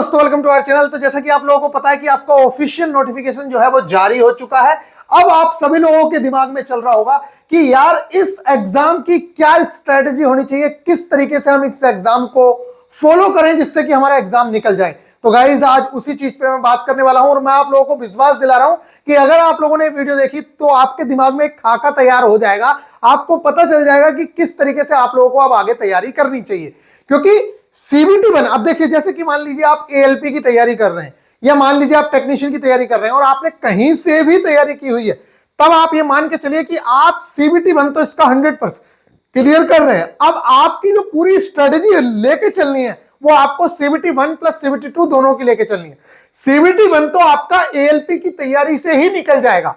दोस्तों, welcome to our channel. तो जैसा कि आप लोगों को पता है कि आपका ऑफिशियल नोटिफिकेशन जो है वो जारी हो चुका है। अब आप सभी लोगों के दिमाग में चल रहा होगा कि यार इस एग्जाम की क्या स्ट्रेटेजी होनी चाहिए, किस तरीके से हम इस एग्जाम को फॉलो करें जिससे कि हमारा एग्जाम निकल जाए। तो गाइज आज उसी चीज पे मैं बात करने वाला हूं और मैं आप लोगों को विश्वास दिला रहा हूं कि अगर आप लोगों ने वीडियो देखी तो आपके दिमाग में एक खाका तैयार हो जाएगा। आपको पता चल जाएगा कि किस तरीके से आप लोगों को अब आगे तैयारी करनी चाहिए। क्योंकि CBT 1 अब देखिए, जैसे कि मान लीजिए आप ALP की तैयारी कर रहे हैं या मान लीजिए आप टेक्नीशियन की तैयारी कर रहे हैं और आपने कहीं से भी तैयारी की हुई है, तब आप ये मान के चलिए कि आप CBT 1 तो इसका 100% क्लियर कर रहे हैं। अब आपकी जो पूरी स्ट्रेटेजी लेके चलनी है वो आपको CBT 1 प्लस CBT 2 दोनों की लेके चलनी है। CBT 1 तो आपका ALP की तैयारी से ही निकल जाएगा,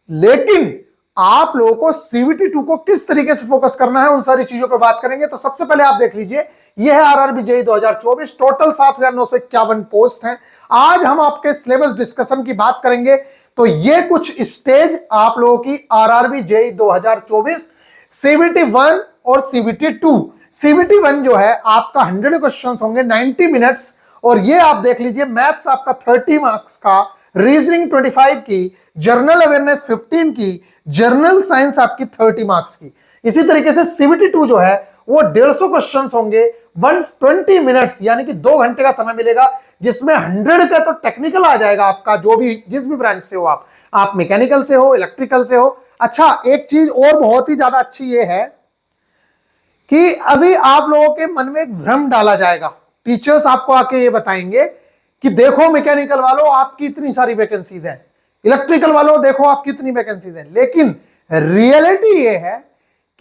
लेकिन आप लोगों को CBT 2 को किस तरीके से फोकस करना है उन सारी चीजों पर बात करेंगे। तो सबसे पहले आप देख लीजिए, यह है RRB JEE 2024। टोटल 7,951 पोस्ट हैं। आज हम आपके सिलेबस डिस्कशन की बात करेंगे। तो ये कुछ स्टेज आप लोगों की RRB JEE 2024 CBT 1 और CBT 2। CBT 1 जो है आपका 100 क्वेश्चन होंगे 90 मिनट्स, और ये आप देख लीजिए मैथ्स आपका 30 मार्क्स का, रीजनिंग 25 की, जर्नल अवेयरनेस 15 की, जर्नल साइंस आपकी 30 मार्क्स की। इसी तरीके से CBT 2 जो है वो 150 क्वेश्चन होंगे 120 मिनट्स, यानी कि 2 घंटे का समय मिलेगा, जिसमें 100 का तो टेक्निकल आ जाएगा आपका, जो भी जिस भी ब्रांच से हो आप मैकेनिकल से हो, इलेक्ट्रिकल से हो। अच्छा, एक चीज और बहुत ही ज्यादा अच्छी ये है कि अभी आप लोगों के मन में एक भ्रम डाला जाएगा। टीचर्स आपको आके ये बताएंगे कि देखो मैकेनिकल वालों आपकी इतनी सारी वैकेंसीज हैं, इलेक्ट्रिकल वालों देखो आपकी इतनी वैकेंसीज हैं। लेकिन रियलिटी ये है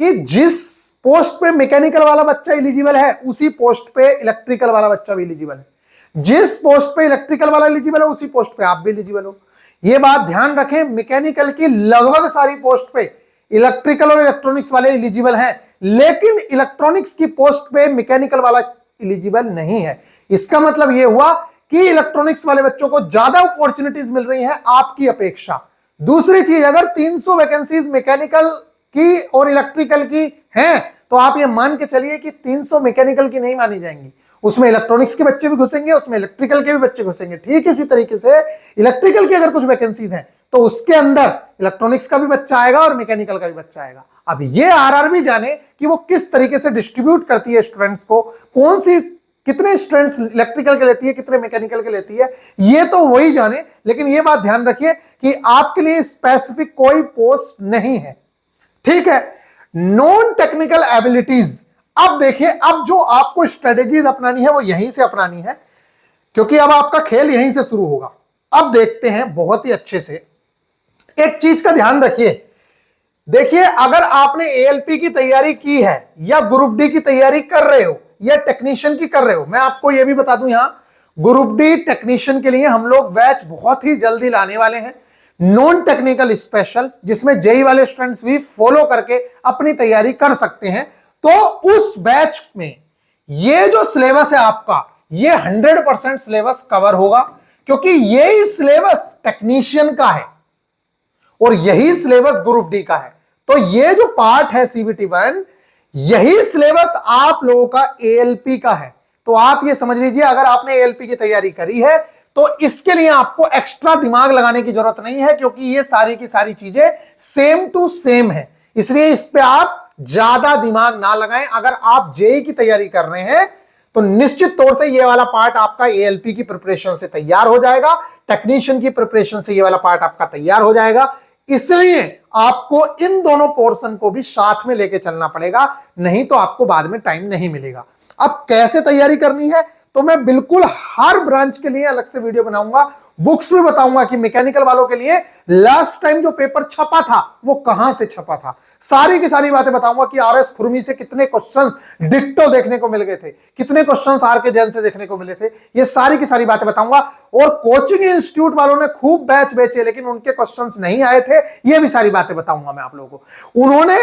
कि जिस पोस्ट पे मैकेनिकल वाला बच्चा एलिजिबल है उसी पोस्ट पे इलेक्ट्रिकल वाला बच्चा भी एलिजिबल है। जिस पोस्ट पे इलेक्ट्रिकल वाला एलिजिबल है उसी पोस्ट पे आप भी एलिजिबल हो। ये बात ध्यान रखें, मैकेनिकल की लगभग सारी पोस्ट पे इलेक्ट्रिकल और इलेक्ट्रॉनिक्स वाले एलिजिबल हैं, लेकिन इलेक्ट्रॉनिक्स की पोस्ट पे मैकेनिकल वाला एलिजिबल नहीं है। इसका मतलब यह हुआ कि इलेक्ट्रॉनिक्स वाले बच्चों को ज्यादा अपॉर्चुनिटीज मिल रही हैं आपकी अपेक्षा। दूसरी चीज, अगर 300 वैकेंसीज मैकेनिकल की और इलेक्ट्रिकल की हैं, तो आप ये मान के चलिए कि 300 मैकेनिकल की नहीं मानी जाएंगी, उसमें इलेक्ट्रॉनिक्स के बच्चे भी घुसेंगे, उसमें इलेक्ट्रिकल के भी बच्चे घुसेंगे। ठीक इसी तरीके से इलेक्ट्रिकल की अगर कुछ वैकेंसीज हैं तो उसके अंदर इलेक्ट्रॉनिक्स का भी बच्चा आएगा और मैकेनिकल का भी बच्चा आएगा। अब ये RRB जाने कि वो किस तरीके से डिस्ट्रीब्यूट करती है स्टूडेंट्स को, कौन सी कितने स्टूडेंट्स इलेक्ट्रिकल के लेती है, कितने मैकेनिकल के लेती है, ये तो वही जाने। लेकिन ये बात ध्यान रखिए कि आपके लिए स्पेसिफिक कोई पोस्ट नहीं है, ठीक है। नॉन टेक्निकल एबिलिटीज, अब देखिए, अब जो आपको स्ट्रेटेजीज अपनानी है वो यहीं से अपनानी है, क्योंकि अब आपका खेल यहीं से शुरू होगा। अब देखते हैं बहुत ही अच्छे से, एक चीज का ध्यान रखिए। देखिए, अगर आपने ALP की तैयारी की है या ग्रुप डी की तैयारी कर रहे हो या टेक्नीशियन की कर रहे हो, मैं आपको यह भी बता दूं, यहां ग्रुप डी टेक्नीशियन के लिए हम लोग बैच बहुत ही जल्दी लाने वाले हैं, नॉन टेक्निकल स्पेशल, जिसमें JEE वाले स्टूडेंट्स भी फॉलो करके अपनी तैयारी कर सकते हैं। तो उस बैच में ये जो सिलेबस है आपका, ये 100% सिलेबस कवर होगा, क्योंकि यही सिलेबस टेक्नीशियन का है और यही सिलेबस ग्रुप डी का है। तो ये जो पार्ट है CBT 1, यही सिलेबस आप लोगों का ALP का है। तो आप ये समझ लीजिए, अगर आपने ALP की तैयारी करी है तो इसके लिए आपको एक्स्ट्रा दिमाग लगाने की जरूरत नहीं है, क्योंकि ये सारी की सारी चीजें सेम टू सेम है। इसलिए इस पे आप ज्यादा दिमाग ना लगाएं। अगर आप JEE की तैयारी कर रहे हैं तो निश्चित तौर से ये वाला पार्ट आपका ALP की प्रिपरेशन से तैयार हो जाएगा, टेक्नीशियन की प्रिपरेशन से ये वाला पार्ट आपका तैयार हो जाएगा। इसलिए आपको इन दोनों पोर्शन को भी साथ में लेके चलना पड़ेगा, नहीं तो आपको बाद में टाइम नहीं मिलेगा। अब कैसे तैयारी करनी है तो मैं बिल्कुल हर ब्रांच के लिए अलग से वीडियो बनाऊंगा, बुक्स में बताऊंगा कि मैकेनिकल वालों के लिए लास्ट टाइम जो पेपर छपा था वो कहां से छपा था, सारी की सारी बातें बताऊंगा कि RS खुरमी से कितने क्वेश्चंस डिक्टो देखने को मिल गए थे, कितने क्वेश्चंस RK जैन से देखने को मिले थे, ये सारी की सारी बातें बताऊंगा। और कोचिंग इंस्टीट्यूट वालों ने खूब बैच बेचे लेकिन उनके क्वेश्चंस नहीं आए थे, ये भी सारी बातें बताऊंगा मैं आप लोगों को। उन्होंने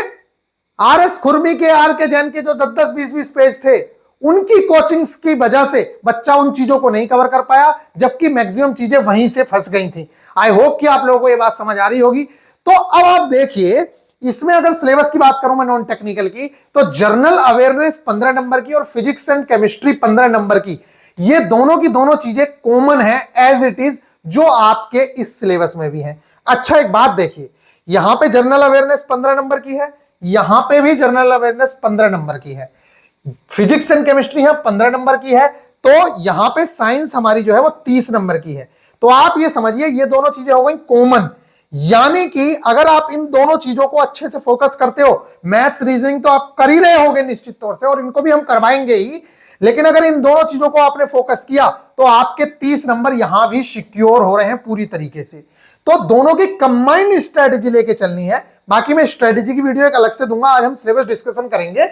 RS खुरमी के, RK जैन के जो 10-10, 20-20 पेज थे, उनकी कोचिंग्स की वजह से बच्चा उन चीजों को नहीं कवर कर पाया, जबकि मैक्सिमम चीजें वहीं से फंस गई थी। आई होप कि आप लोगों को यह बात समझ आ रही होगी। तो अब आप देखिए, इसमें अगर सिलेबस की बात करूं मैं नॉन टेक्निकल की, तो जर्नल अवेयरनेस 15 नंबर की और फिजिक्स एंड केमिस्ट्री 15 नंबर की, ये दोनों की दोनों चीजें कॉमन है एज इट इज, जो आपके इस सिलेबस में भी है। अच्छा एक बात देखिए, यहां पे जनरल अवेयरनेस 15 नंबर की है, यहां पे भी जनरल अवेयरनेस 15 नंबर की है, फिजिक्स एंड केमिस्ट्री है 15 नंबर की है, तो यहां पे साइंस हमारी जो है वो 30 नंबर की है। तो आप ये समझिए ये दोनों चीजें हो गई कॉमन, यानी कि अगर आप इन दोनों चीजों को अच्छे से फोकस करते हो, मैथ्स रीजनिंग तो आप कर ही रहे होगे निश्चित तौर से, और इनको भी हम करवाएंगे ही, लेकिन अगर इन दोनों चीजों को आपने फोकस किया तो आपके 30 नंबर यहां भी सिक्योर हो रहे हैं पूरी तरीके से। तो दोनों की कंबाइंड स्ट्रेटेजी लेके चलनी है। बाकी मैं स्ट्रेटेजी की वीडियो एक अलग से दूंगा, आज हम सिलेबस डिस्कशन करेंगे।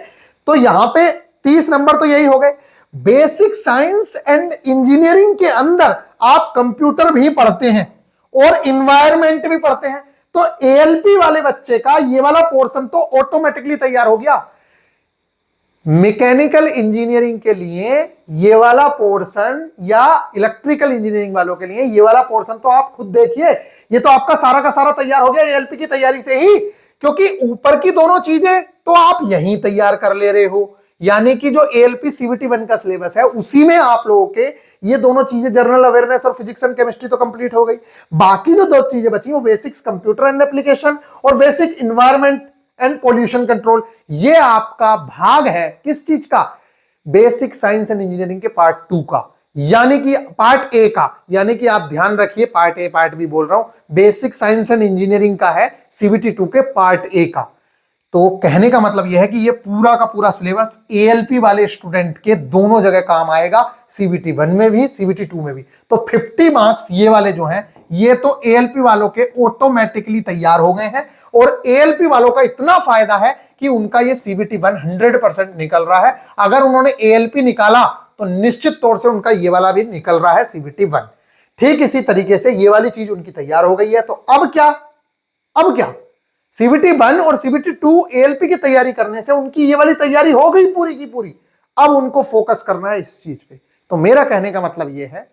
तो यहां पे 30 नंबर तो यही हो गए। बेसिक साइंस एंड इंजीनियरिंग के अंदर आप कंप्यूटर भी पढ़ते हैं और इन्वायरमेंट भी पढ़ते हैं, तो एएलपी वाले बच्चे का ये वाला पोर्शन तो ऑटोमेटिकली तैयार हो गया। मैकेनिकल इंजीनियरिंग के लिए ये वाला पोर्शन या इलेक्ट्रिकल इंजीनियरिंग वालों के लिए ये वाला पोर्शन तो आप खुद देखिए, ये तो आपका सारा का सारा तैयार हो गया एएलपी की तैयारी से ही, क्योंकि ऊपर की दोनों चीजें तो आप यहीं तैयार कर ले रहे हो। यानी कि जो एएलपी सीवीटी 1 का सिलेबस है उसी में आप लोगों के ये दोनों चीजें जनरल अवेयरनेस और फिजिक्स एंड केमिस्ट्री तो कंप्लीट हो गई। बाकी जो दो चीजें बची वो बेसिक्स कंप्यूटर एंड एप्लीकेशन और basic environment and pollution control, ये आपका भाग है किस चीज का, बेसिक साइंस एंड इंजीनियरिंग के पार्ट 2 का, यानी कि पार्ट ए का। यानी कि आप ध्यान रखिए, पार्ट ए पार्ट बी बोल रहा हूं, बेसिक साइंस एंड इंजीनियरिंग का है सीवीटी 2 के पार्ट ए का। तो कहने का मतलब यह है कि ये पूरा का पूरा सिलेबस एएलपी वाले स्टूडेंट के दोनों जगह काम आएगा, सीवीटी 1 में भी सीवीटी 2 में भी। तो 50 मार्क्स ये वाले जो हैं ये तो एएलपी वालों के ऑटोमेटिकली तैयार हो गए हैं, और एएलपी वालों का इतना फायदा है कि उनका ये सीवीटी 1 100% निकल रहा है। अगर उन्होंने एएलपी निकाला तो निश्चित तौर से उनका ये वाला भी निकल रहा है सीवीटी 1। ठीक इसी तरीके से ये वाली चीज उनकी तैयार हो गई है। तो अब क्या सीवीटी 1 और सीवीटी 2 एएलपी की तैयारी करने से उनकी ये वाली तैयारी हो गई पूरी की पूरी। अब उनको फोकस करना है इस चीज पे। तो मेरा कहने का मतलब ये है,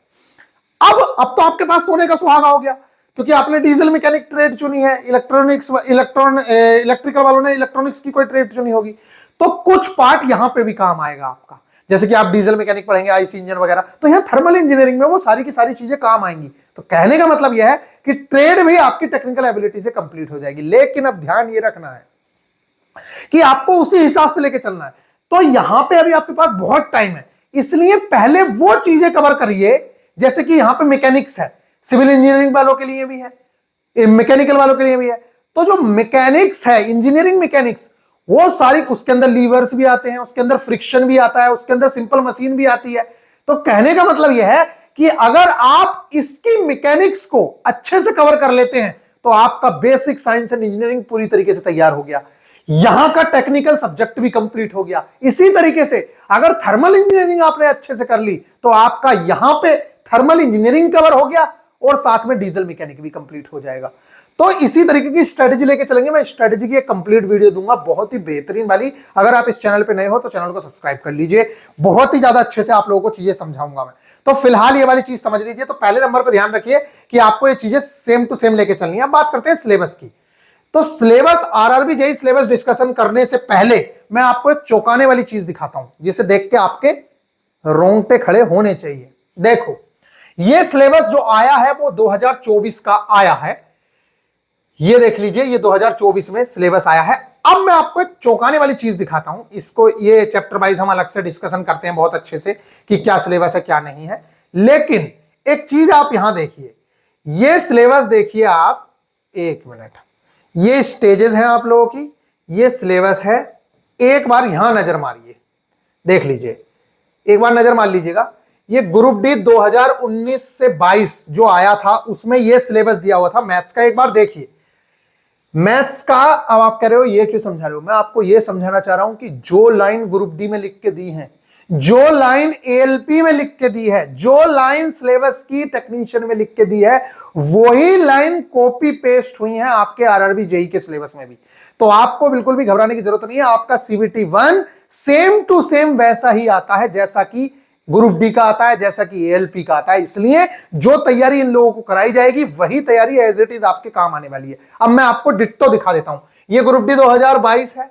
अब तो आपके पास सोने का सुहागा हो गया, क्योंकि आपने डीजल मैकेनिक ट्रेड चुनी है, इलेक्ट्रिकल वालों ने इलेक्ट्रॉनिक्स की कोई ट्रेड चुनी होगी, तो कुछ पार्ट यहां पे भी काम आएगा आपका। जैसे कि आप डीजल मैकेनिक पढ़ेंगे, आईसी इंजन वगैरह, तो यहां थर्मल इंजीनियरिंग में वो सारी की सारी चीजें काम आएंगी। तो कहने का मतलब यह है कि ट्रेड भी आपकी टेक्निकल एबिलिटी से कंप्लीट हो जाएगी। लेकिन अब ध्यान ये रखना है कि आपको उसी हिसाब से लेके चलना है। तो यहां पे अभी आपके पास बहुत टाइम है, इसलिए पहले वो चीजें कवर करिए, जैसे कि यहां पे मैकेनिक्स है, सिविल इंजीनियरिंग वालों के लिए भी है, मैकेनिकल वालों के लिए भी है। तो जो मैकेनिक्स है, इंजीनियरिंग मैकेनिक्स, वो सारी, उसके अंदर लीवर्स भी आते हैं, उसके अंदर फ्रिक्शन भी आता है, उसके अंदर सिंपल मशीन भी आती है। तो कहने का मतलब यह है कि अगर आप इसकी मैकेनिक्स को अच्छे से कवर कर लेते हैं तो आपका बेसिक साइंस एंड इंजीनियरिंग पूरी तरीके से तैयार हो गया, यहां का टेक्निकल सब्जेक्ट भी कंप्लीट हो गया। इसी तरीके से अगर थर्मल इंजीनियरिंग आपने अच्छे से कर ली तो आपका यहां पे थर्मल इंजीनियरिंग कवर हो गया और साथ में डीजल मैकेनिक भी कंप्लीट हो जाएगा। तो इसी तरीके की स्ट्रेटेजी लेके चलेंगे। मैं स्ट्रेटेजी की एक कंप्लीट वीडियो दूंगा, बहुत ही बेहतरीन वाली। अगर आप इस चैनल पे नए हो तो चैनल को सब्सक्राइब कर लीजिए, बहुत ही ज्यादा अच्छे से आप लोगों को चीजें समझाऊंगा मैं। तो फिलहाल ये वाली चीज समझ लीजिए। तो पहले नंबर पर ध्यान रखिए कि आपको ये चीजें सेम टू सेम लेके चलनी है। अब बात करते हैं सिलेबस की। तो syllabus, RRB JEE syllabus discussion करने से पहले मैं आपको एक चौंकाने वाली चीज दिखाता हूं, जिसे देख के आपके रोंगटे खड़े होने चाहिए। देखो, ये सिलेबस जो आया है वो 2024 का आया है, ये देख लीजिए, ये 2024 में सिलेबस आया है। अब मैं आपको एक चौंकाने वाली चीज दिखाता हूं, इसको ये चैप्टर वाइज हम अलग से डिस्कशन करते हैं बहुत अच्छे से कि क्या सिलेबस है क्या नहीं है। लेकिन एक चीज आप यहां देखिए, ये सिलेबस देखिए आप, एक मिनट, ये स्टेजेस हैं आप लोगों की, ये सिलेबस है। एक बार यहां नजर मारिए, देख लीजिए, एक बार नजर मार लीजिएगा। ये ग्रुप डी 2019 से 22 जो आया था उसमें ये सिलेबस दिया हुआ था मैथ्स का। एक बार देखिए मैथ्स का। अब आप कह रहे हो ये क्यों समझा रहे हो, मैं आपको ये समझाना चाह रहा हूं कि जो लाइन ग्रुप डी में लिख के दी है, जो लाइन एएलपी में लिख के दी है, जो लाइन सिलेबस की टेक्नीशियन में लिख के दी है, वही लाइन कॉपी पेस्ट हुई है आपके आरआरबी जेईई के सिलेबस में भी। तो आपको बिल्कुल भी घबराने की जरूरत नहीं है। आपका सीवीटी 1 सेम टू सेम वैसा ही आता है जैसा कि ग्रुप डी का आता है, जैसा कि एएलपी का आता है। इसलिए जो तैयारी इन लोगों को कराई जाएगी वही तैयारी एज इट इज आपके काम आने वाली है। अब मैं आपको डिट्टो दिखा देता हूं। ये ग्रुप डी 2022 है,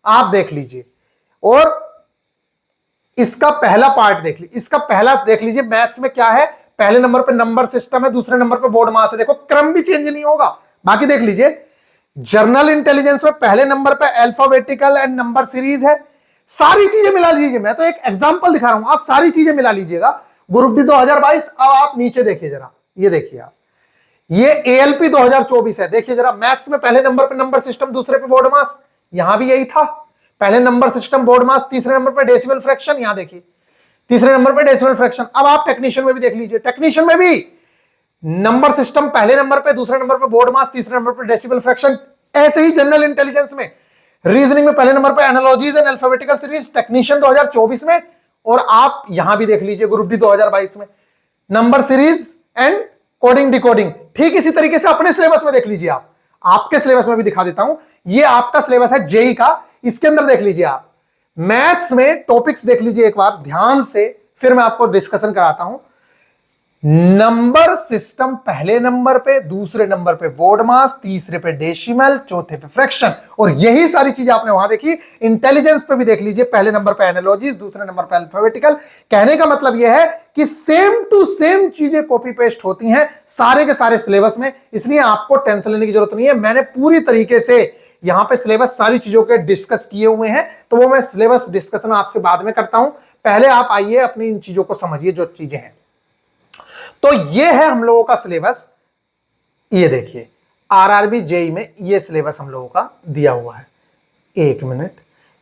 आप देख लीजिए, और इसका पहला पार्ट देख लीजिए, इसका पहला देख लीजिए मैथ्स में क्या है। पहले नंबर पे नंबर सिस्टम है, दूसरे नंबर पे बोर्ड मास है। देखो क्रम भी चेंज नहीं होगा। बाकी देख लीजिए, जर्नल इंटेलिजेंस में पहले नंबर पे अल्फाबेटिकल एंड नंबर सीरीज है। सारी चीजें मिला लीजिए, मैं तो एक एग्जांपल दिखा रहा हूं, आप सारी चीजें मिला लीजिएगा। Group D 2022। अब आप नीचे देखिए जरा, ये देखिए आप, ये एएलपी 2024 है। देखिए जरा, मैथ्स में पहले नंबर पे नंबर सिस्टम, दूसरे पे बोर्ड मास, यहां भी यही था। पहले नंबर सिस्टम बोर्ड मास, तीसरे नंबर पे डेसिमल फ्रैक्शन, यहां देखिए तीसरे नंबर पे डेसिमल फ्रैक्शन। अब आप टेक्नीशियन में भी देख लीजिए, टेक्नीशियन में भी नंबर सिस्टम पहले नंबर पे, दूसरे नंबर पे बोर्ड मास, तीसरे नंबर पे डेसिमल फ्रैक्शन। ऐसे ही जनरल इंटेलिजेंस में, रीजनिंग में पहले नंबर पे analogies and alphabetical series, technician 2024 में। और आप यहां भी देख लीजिए ग्रुप डी 2022 में number series and coding decoding. ठीक इसी तरीके से अपने सिलेबस में देख लीजिए आप, आपके सिलेबस में भी दिखा देता हूं। ये आपका सिलेबस है जेई का, इसके अंदर देख लीजिए आप मैथ्स में टॉपिक्स देख लीजिए एक बार ध्यान से, फिर मैं आपको डिस्कशन कराता हूं। नंबर सिस्टम पहले नंबर पे, दूसरे नंबर पे बोर्ड मास, तीसरे पे डेसिमल, चौथे पे फ्रैक्शन। और यही सारी चीजें आपने वहां देखी। इंटेलिजेंस पे भी देख लीजिए, पहले नंबर पे एनालॉजीज, दूसरे नंबर पे अल्फाबेटिकल। कहने का मतलब यह है कि सेम टू सेम चीजें कॉपी पेस्ट होती हैं सारे के सारे सिलेबस में, इसलिए आपको टेंशन लेने की जरूरत नहीं है। मैंने पूरी तरीके से यहां पे सिलेबस सारी चीजों के डिस्कस किए हुए हैं, तो वो मैं सिलेबस डिस्कशन आपसे बाद में करता हूं। पहले आप आइए अपनी इन चीजों को समझिए जो चीजें हैं। तो ये है हम लोगों का सिलेबस। ये देखिए आरआरबी जेई में ये सिलेबस हम लोगों का दिया हुआ है। एक मिनट,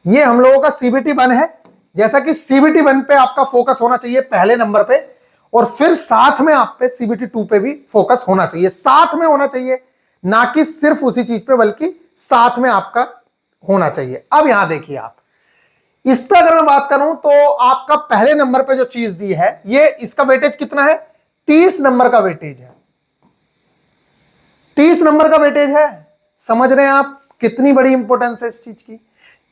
ये हम लोगों का सीबीटी 1 है। जैसा कि सीबीटी 1 पे आपका फोकस होना चाहिए पहले नंबर पे, और फिर साथ में आप पे सीबीटी 2 पे भी फोकस होना चाहिए, साथ में होना चाहिए, ना कि सिर्फ उसी चीज पे, बल्कि साथ में आपका होना चाहिए। अब यहां देखिए आप, इस पर अगर मैं बात करूं तो आपका पहले नंबर पे जो चीज दी है, ये इसका वेटेज कितना है? 30 नंबर का वेटेज है। 30 नंबर का वेटेज है। समझ रहे हैं आप कितनी बड़ी इंपॉर्टेंस है इस चीज की?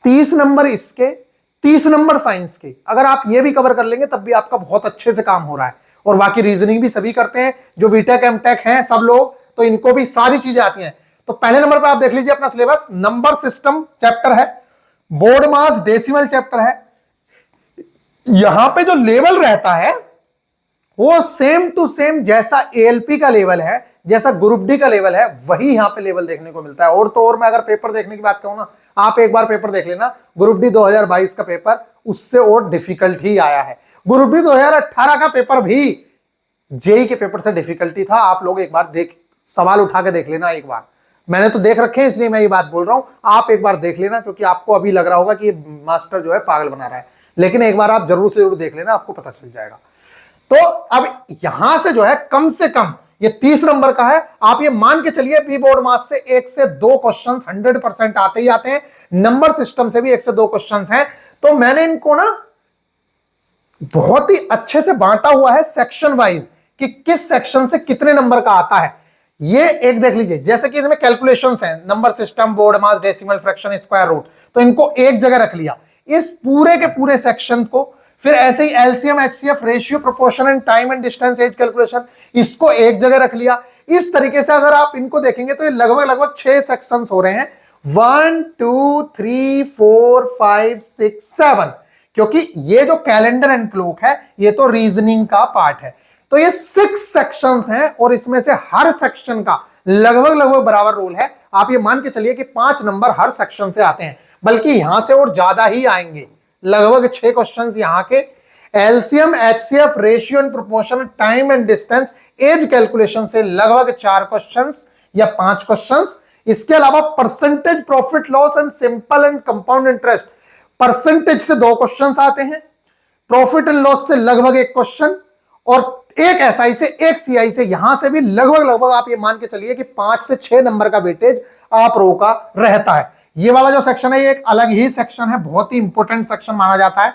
30 नंबर इसके, 30 नंबर साइंस के। अगर आप ये भी कवर कर लेंगे तब भी आपका बहुत अच्छे से काम हो रहा है। और बाकी रीजनिंग भी सभी करते हैं, जो बीटेक एमटेक हैं सब लोग, तो इनको भी सारी चीजें आती हैं। तो पहले नंबर पर आप देख लीजिए अपना सिलेबस, नंबर सिस्टम चैप्टर है, बोर्ड मास डेसिमल चैप्टर है। यहां पे जो लेवल रहता है वो सेम टू सेम जैसा एएलपी का लेवल है, जैसा ग्रुप डी का लेवल है, वही यहां पे लेवल देखने को मिलता है। और तो और मैं अगर पेपर देखने की बात कहूं ना, आप एक बार पेपर देख लेना, ग्रुप डी 2022 का पेपर उससे और डिफिकल्ट ही आया है। ग्रुप डी 2018 का पेपर भी जेई के पेपर से डिफिकल्टी था। आप लोग एक बार देख, सवाल उठा के देख लेना एक बार। मैंने तो देख रखे हैं इसलिए मैं ये बात बोल रहा हूं, आप एक बार देख लेना, क्योंकि आपको अभी लग रहा होगा कि मास्टर जो है पागल बना रहा है, लेकिन एक बार आप जरूर से जरूर देख लेना, आपको पता चल जाएगा। तो अब यहां से जो है कम से कम ये 30 नंबर का है। आप ये मान के चलिए प्री बोर्ड मास से 1 से 2 क्वेश्चन 100% आते ही आते हैं। नंबर सिस्टम से भी 1 से 2 क्वेश्चन हैं। तो मैंने इनको ना बहुत ही अच्छे से बांटा हुआ है सेक्शन वाइज, कि किस सेक्शन से कितने नंबर का आता है। ये एक देख लीजिए, जैसे कि इनमें कैलकुलेशंस हैं, नंबर सिस्टम, बोर्ड मास, डेसिमल फ्रैक्शन, स्क्वायर रूट, तो इनको एक जगह रख लिया, इस पूरे के पूरे सेक्शन को। फिर ऐसे ही LCM, HCF, ratio, proportion and time and distance as calculation, इसको एक जगह रख लिया। इस तरीके से अगर आप इनको देखेंगे तो ये लगभग 6 सेक्शंस हो रहे हैं। 1 2 3 4 5 6 7, क्योंकि ये जो कैलेंडर एंड क्लॉक है ये तो रीजनिंग का पार्ट है। तो ये 6 सेक्शंस हैं, और इसमें से हर सेक्शन का लगभग बराबर रोल है। आप ये मान के चलिए कि 5 नंबर हर सेक्शन से आते हैं, बल्कि यहां से और ज्यादा ही आएंगे। लगभग 6 क्वेश्चंस यहां के LCM, HCF, ratio and proportion, time and distance, as calculation से लगभग 4 क्वेश्चंस या 5 क्वेश्चंस। इसके अलावा percentage, profit loss and simple and compound interest, percentage से 2 क्वेश्चंस आते हैं, प्रॉफिट एंड लॉस से लगभग 1 क्वेश्चन, और एक एसआई से, एक सीआई से, यहां से भी लगभग आप ये मान के चलिए कि 5 से 6 नंबर का वेटेज आप रो का रहता है। ये वाला जो सेक्शन है ये एक अलग ही सेक्शन है, बहुत ही इंपॉर्टेंट सेक्शन माना जाता है।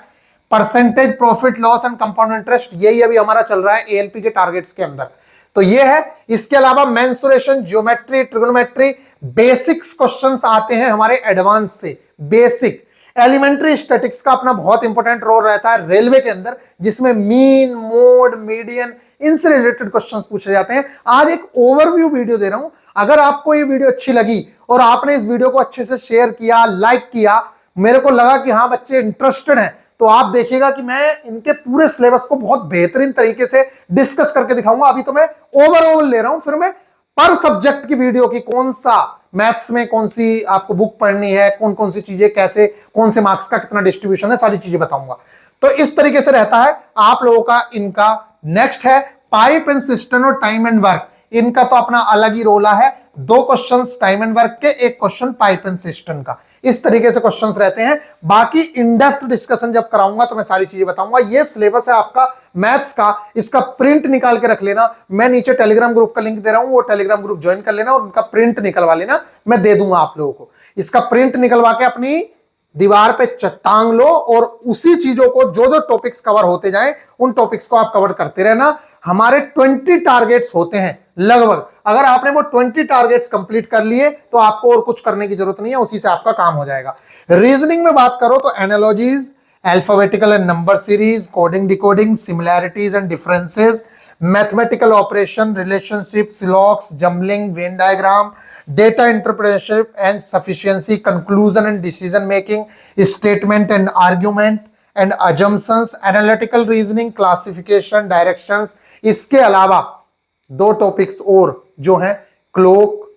Percentage, profit loss and compound interest, यही अभी हमारा चल रहा है एएलपी के टारगेट्स के अंदर। तो ये है। इसके अलावा mensuration, geometry, trigonometry, basics questions आते हैं हमारे एडवांस से। बेसिक एलिमेंट्री स्टैटिक्स का अपना बहुत इंपॉर्टेंट रोल रहता है रेलवे के अंदर, जिसमें मीन, मोड, मीडियन, इनसे रिलेटेड क्वेश्चंस पूछे जाते हैं। आज एक ओवरव्यू वीडियो दे रहा हूं। अगर आपको ये वीडियो अच्छी लगी और आपने इस वीडियो को अच्छे से शेयर किया, लाइक किया, मेरे को लगा कि हाँ बच्चे इंटरेस्टेड हैं, तो आप देखिएगा कि मैं इनके पूरे सिलेबस को बहुत बेहतरीन तरीके से डिस्कस करके दिखाऊंगा। अभी तो मैं ओवरऑल ले रहा हूं, फिर मैं पर सब्जेक्ट की वीडियो की कौन सा मैथ्स में कौन सी आपको बुक पढ़नी है, कौन कौन सी चीजें कैसे, कौन से मार्क्स का कितना डिस्ट्रीब्यूशन है, सारी चीजें बताऊंगा। तो इस तरीके से रहता है आप लोगों का इनका। नेक्स्ट है पाइप एंड सिस्टम और टाइम एंड वर्क। इनका तो अपना अलग ही रोला है, 2 क्वेश्चंस टाइम एंड वर्क के, 1 क्वेश्चन पाइप एंड सिस्टम का। इस तरीके से क्वेश्चंस रहते हैं। बाकी इन डेप्थ डिस्कशन जब कराऊंगा तो मैं सारी चीजें बताऊंगा। ये सिलेबस है आपका मैथ्स का, इसका प्रिंट निकाल के रख लेना। मैं नीचे टेलीग्राम ग्रुप का लिंक दे रहा हूं, वो टेलीग्राम ग्रुप ज्वाइन कर लेना और उनका प्रिंट निकलवा लेना, मैं दे दूंगा आप लोगों को। इसका प्रिंट निकलवा के अपनी दीवार पे टांग लो और उसी चीजों को जो जो टॉपिक्स कवर होते जाएं उन टॉपिक्स को आप कवर करते रहना। हमारे 20 टारगेट्स होते हैं लगभग। अगर आपने वो 20 टारगेट्स कंप्लीट कर लिए तो आपको और कुछ करने की जरूरत नहीं है, उसी से आपका काम हो जाएगा। रीजनिंग में बात करो तो analogies, alphabetical and number series, coding decoding, similarities and differences, mathematical operation, relationships, logs, jumbling, Venn diagram, data interpretation and sufficiency, conclusion and decision making, statement and argument and assumptions, analytical reasoning, classification, directions। इसके अलावा 2 topics और जो हैं cloak,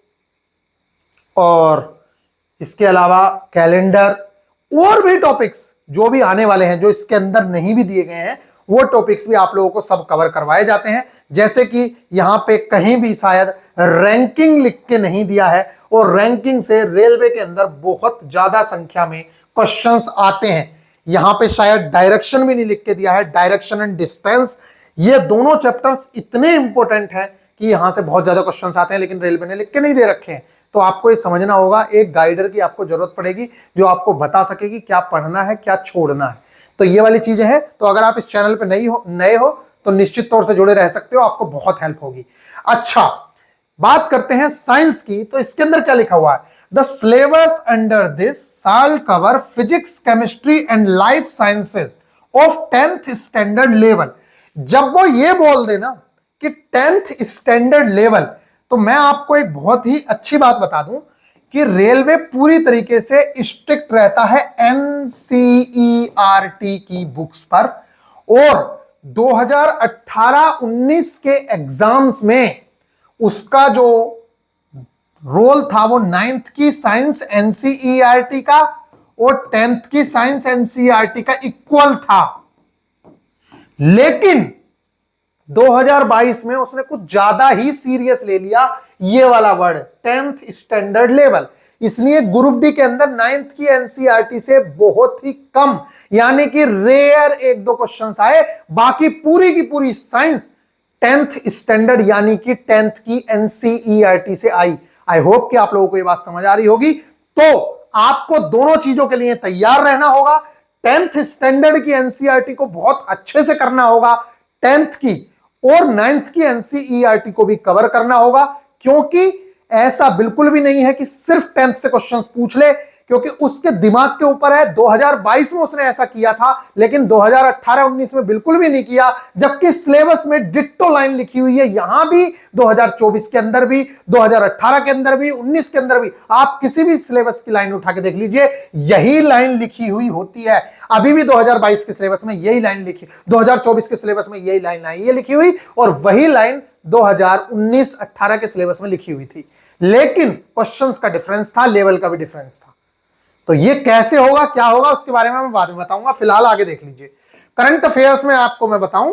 और इसके अलावा calendar, और भी टॉपिक्स जो भी आने वाले हैं जो इसके अंदर नहीं भी दिए गए हैं, वो टॉपिक्स भी आप लोगों को सब कवर करवाए जाते हैं। जैसे कि यहां पे कहीं भी शायद रैंकिंग लिख के नहीं दिया है, और रैंकिंग से रेलवे के अंदर बहुत ज्यादा संख्या में क्वेश्चंस आते हैं। यहां पे शायद डायरेक्शन भी नहीं लिख के दिया है, डायरेक्शन एंड डिस्टेंस। ये दोनों चैप्टर्स इतने इंपॉर्टेंट हैं कि यहां से बहुत ज्यादा क्वेश्चंस आते हैं, लेकिन रेलवे ने लिख के नहीं दे रखे हैं। तो आपको ये समझना होगा, एक गाइडर की आपको जरूरत पड़ेगी जो आपको बता सके कि क्या पढ़ना है, क्या छोड़ना है। तो ये वाली चीजें हैं। तो अगर आप इस चैनल पे नए हो तो निश्चित तौर से जुड़े रह सकते हो, आपको बहुत हेल्प होगी। अच्छा, बात करते हैं साइंस की। तो इसके अंदर क्या लिखा हुआ है? The syllabus under this shall cover physics, chemistry and life sciences of 10th standard level. जब वो ये बोल देना कि 10th स्टैंडर्ड लेवल, तो मैं आपको एक बहुत ही अच्छी बात बता दूं कि रेलवे पूरी तरीके से स्ट्रिक्ट रहता है एनसीईआरटी की बुक्स पर। और 2018-19 के एग्जाम्स में उसका जो रोल था वो 9th की साइंस एनसीईआरटी का और 10th की साइंस एनसीईआरटी का इक्वल था। लेकिन 2022 में उसने कुछ ज्यादा ही सीरियस ले लिया ये वाला वर्ड 10th स्टैंडर्ड लेवल। इसलिए ग्रुप डी के अंदर 9th की एनसीईआरटी से बहुत ही कम, यानी कि रेयर 1-2 क्वेश्चंस आए। बाकी पूरी की पूरी साइंस 10th स्टैंडर्ड यानी कि 10th की एनसीईआरटी से आई। आई होप कि आप लोगों को ये बात समझ आ रही होगी। तो आपको दोनों चीजों के लिए तैयार रहना होगा। 10th स्टैंडर्ड की एनसीईआरटी को बहुत अच्छे से करना होगा, 10th की और 9th की एनसीईआरटी को भी कवर करना होगा। क्योंकि ऐसा बिल्कुल भी नहीं है कि सिर्फ 10th से क्वेश्चंस पूछ ले, क्योंकि उसके दिमाग के ऊपर है। 2022 में उसने ऐसा किया था, लेकिन 2018-19 में बिल्कुल भी नहीं किया। जबकि सिलेबस में डिट्टो लाइन लिखी हुई है, यहां भी 2024 के अंदर भी, 2018 के अंदर भी, 19 के अंदर भी। आप किसी भी सिलेबस की लाइन उठा के देख लीजिए, यही लाइन लिखी हुई होती है। अभी भी 2022 के सिलेबस में यही लाइन लिखी, 2024 के सिलेबस में यही लाइन आई है लिखी हुई, और वही लाइन 2019-18 के सिलेबस में लिखी हुई थी। लेकिन क्वेश्चंस का डिफरेंस था, लेवल का भी डिफरेंस था। तो ये कैसे होगा, क्या होगा, उसके बारे में मैं बाद में बताऊंगा। फिलहाल आगे देख लीजिए। करंट अफेयर्स में आपको मैं बताऊं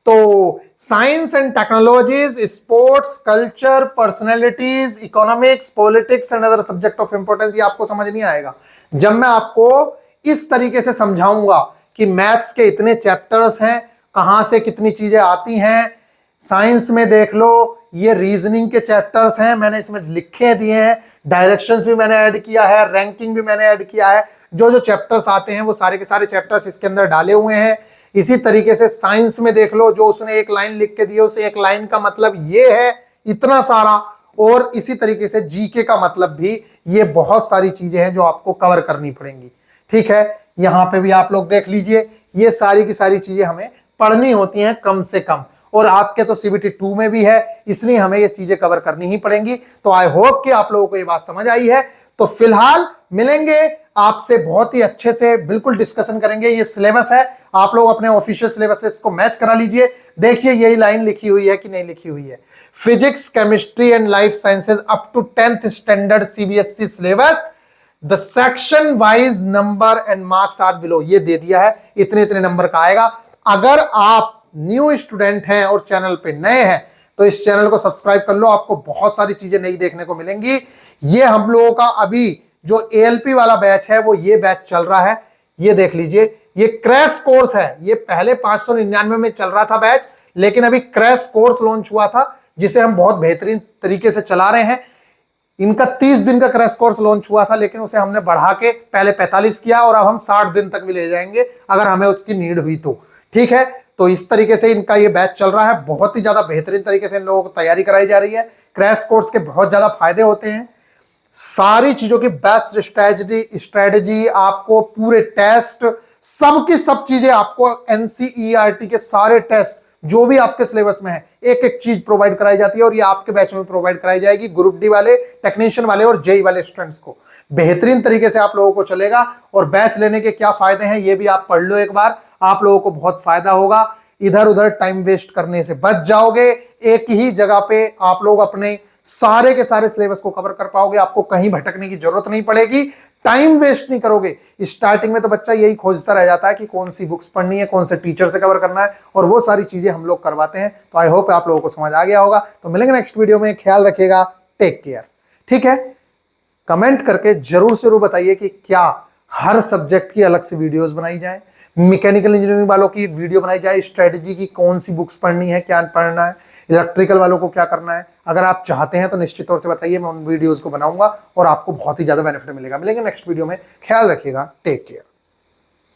तो science and technologies, sports, culture, personalities, economics, politics and other subject of importance, ये आपको समझ नहीं आएगा जब मैं आपको इस तरीके से समझाऊंगा कि मैथ्स के इतने चैप्टर्स हैं, कहां से कितनी चीजें आती हैं। साइंस में देख लो, ये रीजनिंग के चैप्टर्स हैं, मैंने इसमें लिखे दिए हैं। डायरेक्शंस भी मैंने ऐड किया है, रैंकिंग भी मैंने ऐड किया है। जो जो चैप्टर्स आते हैं वो सारे के सारे चैप्टर्स इसके अंदर डाले हुए हैं। इसी तरीके से साइंस में देख लो, जो उसने एक लाइन लिख के दी है, उस एक लाइन का मतलब ये है, इतना सारा। और इसी तरीके से जीके का मतलब भी, ये बहुत सारी चीजें हैं जो आपको कवर करनी पड़ेंगी। ठीक है, यहां पे भी आप लोग देख लीजिए, ये सारी की सारी चीजें हमें पढ़नी होती हैं कम से कम। और आपके तो सीबीटी 2 में भी है, इसलिए हमें ये चीजें कवर करनी ही पड़ेंगी। तो आई होप कि आप लोगों को ये बात समझ आई है। तो फिलहाल मिलेंगे आपसे, बहुत ही अच्छे से बिल्कुल डिस्कशन करेंगे। ये सिलेबस है, आप लोग अपने ऑफिशियल सिलेबस से इसको मैच करा लीजिए। देखिए यही लाइन लिखी हुई है कि नहीं लिखी हुई है, physics, chemistry and life sciences up to 10th standard CBSE syllabus, the section wise number and marks are below. ये दे दिया है, इतने इतने नंबर का आएगा। अगर आप न्यू स्टूडेंट हैं और चैनल पे नए हैं तो इस चैनल को सब्सक्राइब कर लो, आपको बहुत सारी चीजें नई देखने को मिलेंगी। ये हम लोगों का अभी जो एएलपी वाला बैच है वो ये बैच चल रहा है, ये देख लीजिए, ये क्रैश कोर्स है। ये पहले 599 में चल रहा था बैच, लेकिन अभी क्रैश कोर्स लॉन्च हुआ था जिसे हम बहुत बेहतरीन तरीके से चला रहे हैं। इनका 30 दिन का क्रैश कोर्स लॉन्च हुआ था, लेकिन उसे हमने बढ़ा के पहले 45 किया और अब हम 60 दिन तक भी ले जाएंगे अगर हमें उसकी नीड हुई तो। ठीक है, तो इस तरीके से इनका ये बैच चल रहा है, बहुत ही ज्यादा बेहतरीन तरीके से इन लोगों को तैयारी कराई जा रही है। क्रैश कोर्स के बहुत ज्यादा फायदे होते हैं, सारी चीजों की बेस्ट स्ट्रेटजी आपको, पूरे टेस्ट, सबकी सब चीजें आपको, एनसीईआरटी के सारे टेस्ट जो भी आपके सिलेबस में है, एक एक चीज प्रोवाइड कराई जाती है और ये आपके बैच में प्रोवाइड कराई जाएगी। ग्रुप डी वाले, टेक्नीशियन वाले और जेई वाले स्टूडेंट्स को बेहतरीन तरीके से आप लोगों को चलेगा। और बैच लेने के क्या फायदे हैं ये भी आप पढ़ लो एक बार, आप लोगों को बहुत फायदा होगा। इधर उधर टाइम वेस्ट करने से बच जाओगे, एक ही जगह पे आप लोग अपने सारे के सारे सिलेबस को कवर कर पाओगे, आपको कहीं भटकने की जरूरत नहीं पड़ेगी, टाइम वेस्ट नहीं करोगे। स्टार्टिंग में तो बच्चा यही खोजता रह जाता है कि कौन सी बुक्स पढ़नी है, कौन से टीचर से कवर करना है, और वो सारी चीजें हम लोग करवाते हैं। तो आई होप आप लोगों को समझ आ गया होगा। तो मिलेंगे नेक्स्ट वीडियो में, ख्याल रखिएगा, टेक केयर। ठीक है, कमेंट करके जरूर से जरूर बताइए कि क्या हर सब्जेक्ट की अलग से वीडियोस बनाई जाए, मैकेनिकल इंजीनियरिंग वालों की एक वीडियो बनाई जाए स्ट्रेटजी की, कौन सी बुक्स पढ़नी है, क्या पढ़ना है, इलेक्ट्रिकल वालों को क्या करना है। अगर आप चाहते हैं तो निश्चित तौर से बताइए, मैं उन वीडियोस को बनाऊंगा और आपको बहुत ही ज्यादा बेनिफिट मिलेगा। मिलेंगे नेक्स्ट वीडियो में, ख्याल रखिएगा, टेक केयर।